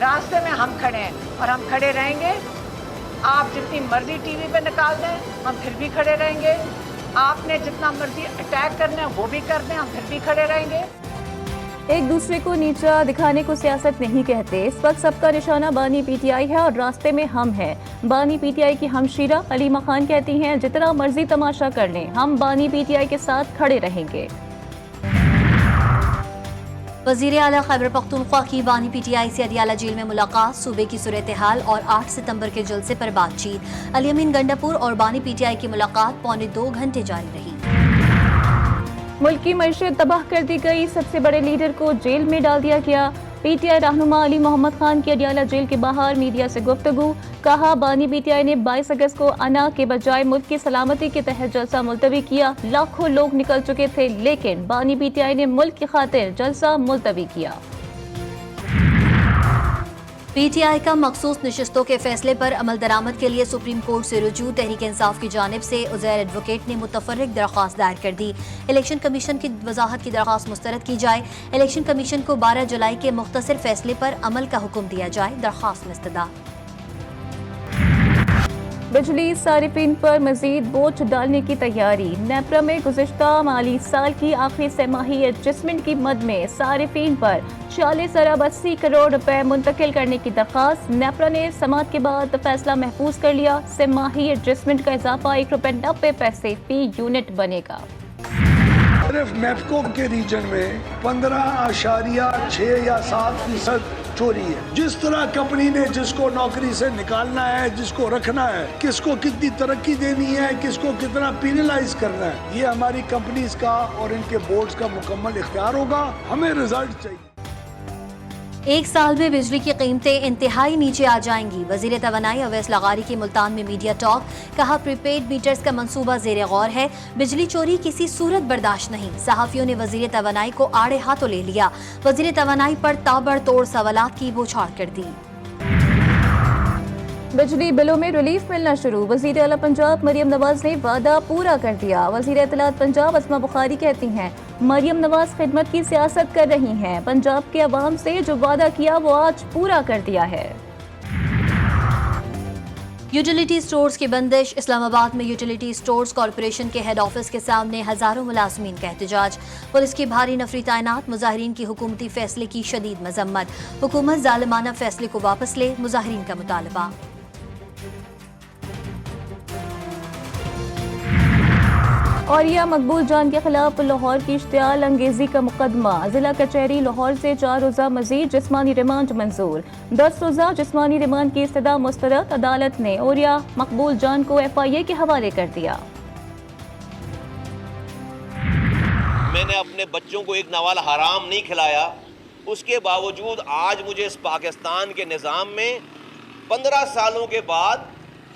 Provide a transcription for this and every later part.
راستے میں ہم کھڑے ہیں اور ہم کھڑے رہیں گے. آپ جتنی مرضی ٹی وی پہ نکال دیں ہم پھر بھی کھڑے رہیں گے. آپ نے جتنا مرضی اٹیک کرنا ہے وہ بھی کر دیں ہم پھر بھی کھڑے رہیں گے. ایک دوسرے کو نیچا دکھانے کو سیاست نہیں کہتے. اس وقت سب کا نشانہ بانی پی ٹی آئی ہے اور راستے میں ہم ہیں. بانی پی ٹی آئی کی ہمشیرہ علیمہ خان کہتی ہیں جتنا مرضی تماشا کر لیں ہم بانی پی ٹی آئی کے ساتھ کھڑے رہیں گے. وزیر اعلیٰ خیبر پختونخوا کی بانی پی ٹی آئی سے اڈیالہ جیل میں ملاقات. صوبے کی صورتحال اور 8 ستمبر کے جلسے پر بات چیت. علی امین گنڈاپور اور بانی پی ٹی آئی کی ملاقات پونے 2 گھنٹے جاری رہی. ملک کی معیشت تباہ کر دی گئی. سب سے بڑے لیڈر کو جیل میں ڈال دیا گیا. پی ٹی آئی رہنما علی محمد خان کی اڈیالہ جیل کے باہر میڈیا سے گفتگو. کہا بانی پی ٹی آئی نے 22 اگست کو انا کے بجائے ملک کی سلامتی کے تحت جلسہ ملتوی کیا. لاکھوں لوگ نکل چکے تھے لیکن بانی پی ٹی آئی نے ملک کی خاطر جلسہ ملتوی کیا. پی ٹی آئی کا مخصوص نشستوں کے فیصلے پر عمل درآمد کے لیے سپریم کورٹ سے رجوع. تحریک انصاف کی جانب سے عزیر ایڈوکیٹ نے متفرق درخواست دائر کر دی. الیکشن کمیشن کی وضاحت کی درخواست مسترد کی جائے. الیکشن کمیشن کو 12 جولائی کے مختصر فیصلے پر عمل کا حکم دیا جائے. درخواست مسترد. بجلی صارفین پر مزید بوجھ ڈالنے کی تیاری. نیپرا میں گزشتہ مالی سال کی آخری سہ ماہی ایڈجسٹمنٹ کی مد میں صارفین پر 46 ارب 80 کروڑ روپے منتقل کرنے کی درخواست. نیپرا نے سماعت کے بعد فیصلہ محفوظ کر لیا. سہ ماہی ایڈجسٹمنٹ کا اضافہ 1 روپے 90 پیسے فی یونٹ بنے گا. صرف نیپکو کے ریجن میں 15.6 یا 7% چوری ہے. جس طرح کمپنی نے جس کو نوکری سے نکالنا ہے, جس کو رکھنا ہے, کس کو کتنی ترقی دینی ہے, کس کو کتنا پینلائز کرنا ہے, یہ ہماری کمپنیز کا اور ان کے بورڈز کا مکمل اختیار ہوگا. ہمیں رزلٹ چاہیے. 1 سال میں بجلی کی قیمتیں انتہائی نیچے آ جائیں گی. وزیر توانائی اویس لغاری کی ملتان میں میڈیا ٹاک. کہا پری پیڈ میٹرز کا منصوبہ زیر غور ہے. بجلی چوری کسی صورت برداشت نہیں. صحافیوں نے وزیر توانائی کو آڑے ہاتھوں لے لیا. وزیر توانائی پر تابڑ توڑ سوالات کی بوچھاڑ کر دی. بجلی بلوں میں ریلیف ملنا شروع. وزیر اعلیٰ پنجاب مریم نواز نے وعدہ پورا کر دیا. وزیر اطلاعات پنجاب اسما بخاری کہتی ہیں مریم نواز خدمت کی سیاست کر رہی ہیں. پنجاب کے عوام سے جو وعدہ کیا وہ آج پورا کر دیا ہے. یوٹیلیٹی سٹورز کی بندش. اسلام آباد میں یوٹیلیٹی سٹورز کارپوریشن کے ہیڈ آفس کے سامنے ہزاروں ملازمین کا احتجاج. پولیس کی بھاری نفری تعینات. مظاہرین کی حکومتی فیصلے کی شدید مذمت. حکومت ظالمانہ فیصلے کو واپس لے. مظاہرین کا مطالبہ. اوریہ مقبول جان کے خلاف لاہور کی اشتعال انگیزی کا مقدمہ. ضلع کچہری لاہور سے 4 روزہ مزید جسمانی ریمانڈ منظور. 10 روزہ جسمانی ریمانڈ کی استدعا مسترد. عدالت نے اوریہ مقبول جان کو FIA کے حوالے کر دیا. میں نے اپنے بچوں کو ایک نوال حرام نہیں کھلایا. اس کے باوجود آج مجھے اس پاکستان کے نظام میں 15 سالوں کے بعد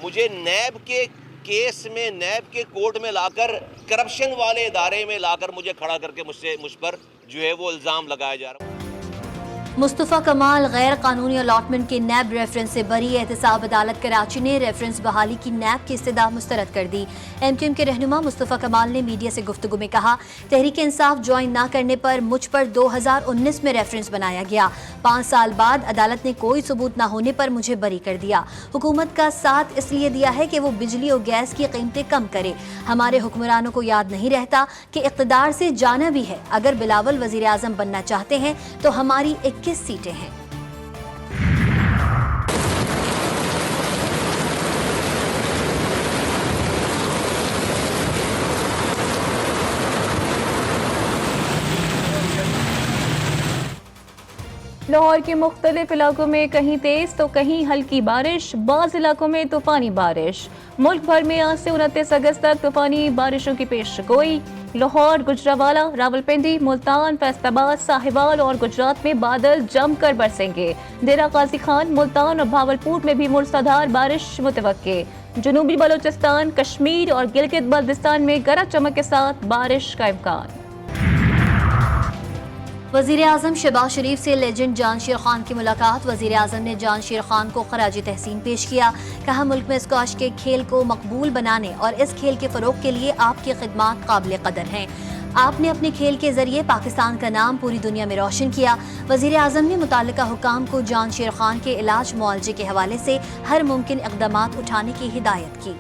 مجھے نیب کے کیس میں, نیب کے کورٹ میں لا کر, کرپشن والے ادارے میں لا کر مجھے کھڑا کر کے مجھ پر جو ہے وہ الزام لگایا جا رہا ہے. مصطفیٰ کمال غیر قانونی الاٹمنٹ کے نیب ریفرنس سے بری. احتساب عدالت کراچی نے ریفرنس بحالی کی نیب کی استدعا مسترد کر دی. MQM کے رہنما مصطفیٰ کمال نے میڈیا سے گفتگو میں کہا تحریک انصاف جوائن نہ کرنے پر مجھ پر 2019 میں ریفرنس بنایا گیا. 5 سال بعد عدالت نے کوئی ثبوت نہ ہونے پر مجھے بری کر دیا. حکومت کا ساتھ اس لیے دیا ہے کہ وہ بجلی اور گیس کی قیمتیں کم کرے. ہمارے حکمرانوں کو یاد نہیں رہتا کہ اقتدار سے جانا بھی ہے. اگر بلاول وزیر اعظم بننا چاہتے ہیں تو ہماری 21 سیٹیں ہیں. لاہور کے مختلف علاقوں میں کہیں تیز تو کہیں ہلکی بارش. بعض علاقوں میں طوفانی بارش. ملک بھر میں آج سے 29 اگست تک طوفانی بارشوں کی پیش گوئی. لاہور, گجرانوالہ, راولپنڈی, ملتان, فیصل آباد, ساہیوال اور گجرات میں بادل جم کر برسیں گے. ڈیرہ غازی خان, ملتان اور بھاولپور میں بھی موسلادھار بارش متوقع. جنوبی بلوچستان, کشمیر اور گلگت بلتستان میں گرج چمک کے ساتھ بارش کا امکان. وزیر اعظم شہباز شریف سے لیجنڈ جان شیر خان کی ملاقات. وزیر اعظم نے جان شیر خان کو خراج تحسین پیش کیا. کہا ملک میں اسکواش کے کھیل کو مقبول بنانے اور اس کھیل کے فروغ کے لیے آپ کی خدمات قابل قدر ہیں. آپ نے اپنے کھیل کے ذریعے پاکستان کا نام پوری دنیا میں روشن کیا۔ وزیر اعظم نے متعلقہ حکام کو جان شیر خان کے علاج معالجے کے حوالے سے ہر ممکن اقدامات اٹھانے کی ہدایت کی۔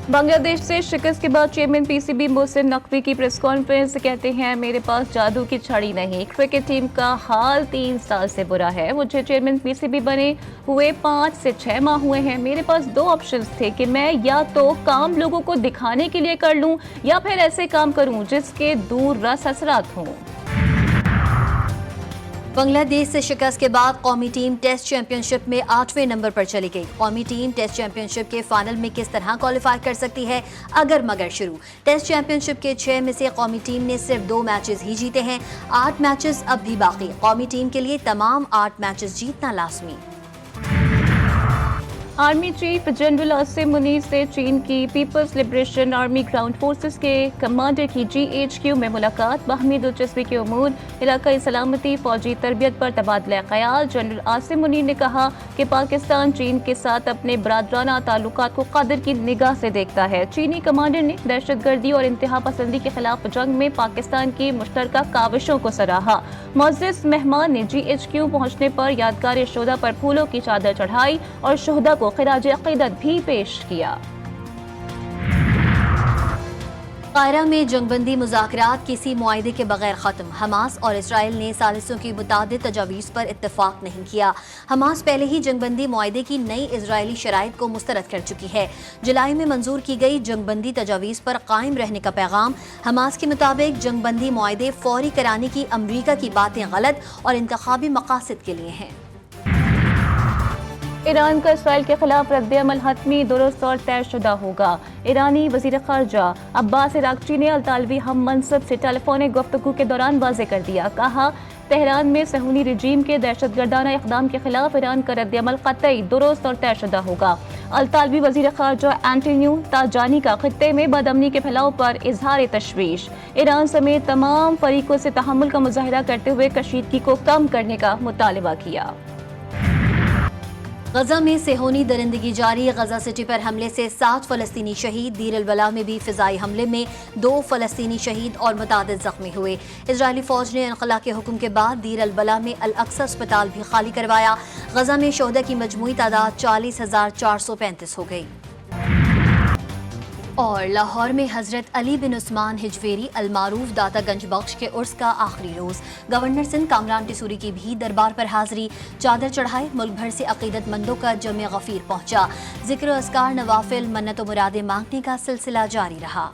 بنگلہ دیش سے شکست کے بعد chairman P C B Mohsin Naqvi کی پریس کانفرنس کہتے ہیں میرے پاس جادو کی چھڑی نہیں، کرکٹ ٹیم کا حال 3 سال سے برا ہے، مجھے چیئرمین پی سی بی بنے ہوئے 5 سے 6 ماہ ہوئے ہیں، میرے پاس 2 آپشنز تھے کہ میں یا تو کام لوگوں کو دکھانے کے لیے کر لوں یا پھر ایسے کام کروں جس کے دور رس اثرات ہوں۔ بنگلہ دیش سے شکست کے بعد قومی ٹیم ٹیسٹ چیمپئن شپ میں 8ویں نمبر پر چلی گئی۔ قومی ٹیم ٹیسٹ چیمپئن شپ کے فائنل میں کس طرح کوالیفائی کر سکتی ہے؟ اگر مگر شروع۔ ٹیسٹ چیمپئن شپ کے 6 میں سے قومی ٹیم نے صرف 2 میچز ہی جیتے ہیں، 8 میچز اب بھی باقی۔ قومی ٹیم کے لیے تمام 8 میچز جیتنا لازمی۔ Army chief general Asim Munir سے چین کی Peoples liberation army ground forces کے کمانڈر کی GHQ میں ملاقات، باہمی دلچسپی کے امور، علاقائی سلامتی، فوجی تربیت پر تبادلہ خیال۔ جنرل عاصم منیر نے کہا کہ پاکستان چین کے ساتھ اپنے برادرانہ تعلقات کو قدر کی نگاہ سے دیکھتا ہے۔ چینی کمانڈر نے دہشت گردی اور انتہا پسندی کے خلاف جنگ میں پاکستان کی مشترکہ کاوشوں کو سراہا۔ معزز مہمان نے GHQ پہنچنے پر یادگار شہداء پر پھولوں کی چادر چڑھائی اور شہداء کو خراج عقیدت بھی پیش کیا۔ قاہرہ میں جنگ بندی مذاکرات کسی معاہدے کے بغیر ختم، حماس اور اسرائیل نے ثالثوں کی متعدد تجاویز پر اتفاق نہیں کیا۔ حماس پہلے ہی جنگ بندی معاہدے کی نئی اسرائیلی شرائط کو مسترد کر چکی ہے۔ جولائی میں منظور کی گئی جنگ بندی تجاویز پر قائم رہنے کا پیغام۔ حماس کے مطابق جنگ بندی معاہدے فوری کرانے کی امریکہ کی باتیں غلط اور انتخابی مقاصد کے لیے ہیں۔ ایران کا اسرائیل کے خلاف رد عمل حتمی، درست اور طے شدہ ہوگا۔ ایرانی وزیر خارجہ عباس عراقچی نے الطالبی ہم منصب سے ٹیلی فونک گفتگو کے دوران واضح کر دیا، کہا تہران میں صہیونی رجیم کے دہشت گردانہ اقدام کے خلاف ایران کا رد عمل قطعی، درست اور طے شدہ ہوگا۔ الطالبی وزیر خارجہ اینٹونیو تاجانی کا خطے میں بدامنی کے پھیلاؤ پر اظہار تشویش، ایران سمیت تمام فریقوں سے تحمل کا مظاہرہ کرتے ہوئے کشیدگی کو کم کرنے کا مطالبہ کیا۔ غزہ میں صہیونی درندگی جاری، غزہ سٹی پر حملے سے 7 فلسطینی شہید، دیر البلا میں بھی فضائی حملے میں 2 فلسطینی شہید اور متعدد زخمی ہوئے۔ اسرائیلی فوج نے انخلا کے حکم کے بعد دیر البلا میں الاقصی اسپتال بھی خالی کروایا۔ غزہ میں شہداء کی مجموعی تعداد 40,435 ہو گئی۔ اور لاہور میں حضرت علی بن عثمان ہجویری المعروف داتا گنج بخش کے عرس کا آخری روز، گورنر سندھ کامران ٹیسوری کی بھی دربار پر حاضری، چادر چڑھائے، ملک بھر سے عقیدت مندوں کا جمع غفیر پہنچا، ذکر و اذکار، نوافل، منت و مرادیں مانگنے کا سلسلہ جاری رہا۔